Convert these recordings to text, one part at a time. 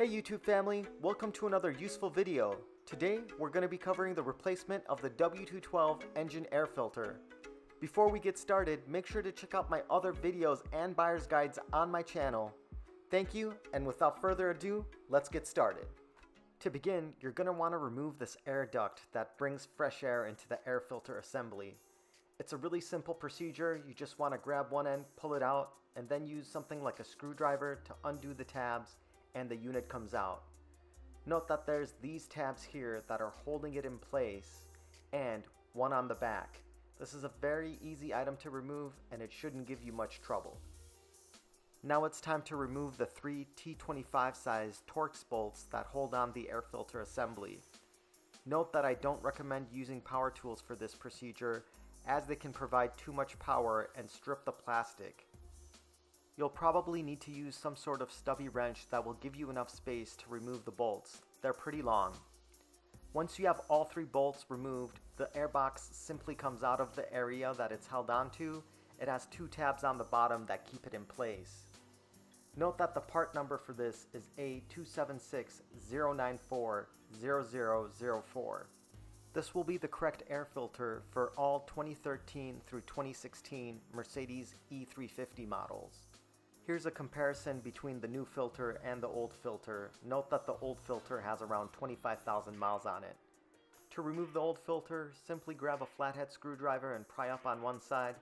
Hey YouTube family, welcome to another useful video. Today we're going to be covering the replacement of the W212 engine air filter. Before we get started, make sure to check out my other videos and buyer's guides on my channel. Thank you, and without further ado, let's get started. To begin, you're going to want to remove this air duct that brings fresh air into the air filter assembly. It's a really simple procedure. You just want to grab one end, pull it out, and then use something like a screwdriver to undo the tabs, and the unit comes out. Note that there's these tabs here that are holding it in place, and one on the back. This is a very easy item to remove, and it shouldn't give you much trouble. Now it's time to remove the 3 T25 size Torx bolts that hold on the air filter assembly. Note that I don't recommend using power tools for this procedure, as they can provide too much power and strip the plastic. You'll probably need to use some sort of stubby wrench that will give you enough space to remove the bolts. They're pretty long. Once you have all 3 bolts removed, the airbox simply comes out of the area that it's held onto. It has 2 tabs on the bottom that keep it in place. Note that the part number for this is A2760940004. This will be the correct air filter for all 2013 through 2016 Mercedes E350 models. Here's a comparison between the new filter and the old filter. Note that the old filter has around 25,000 miles on it. To remove the old filter, simply grab a flathead screwdriver and pry up on one side.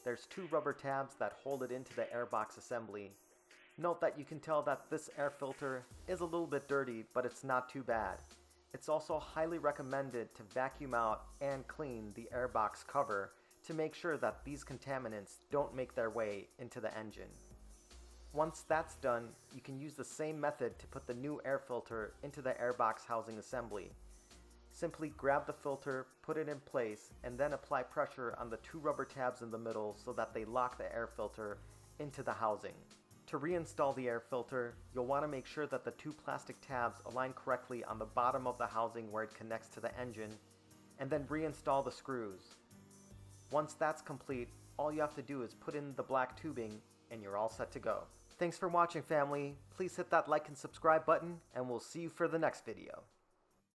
There's 2 rubber tabs that hold it into the airbox assembly. Note that you can tell that this air filter is a little bit dirty, but it's not too bad. It's also highly recommended to vacuum out and clean the airbox cover to make sure that these contaminants don't make their way into the engine. Once that's done, you can use the same method to put the new air filter into the airbox housing assembly. Simply grab the filter, put it in place, and then apply pressure on the 2 rubber tabs in the middle so that they lock the air filter into the housing. To reinstall the air filter, you'll want to make sure that the 2 plastic tabs align correctly on the bottom of the housing where it connects to the engine, and then reinstall the screws. Once that's complete, all you have to do is put in the black tubing and you're all set to go. Thanks for watching, family. Please hit that like and subscribe button, and we'll see you for the next video.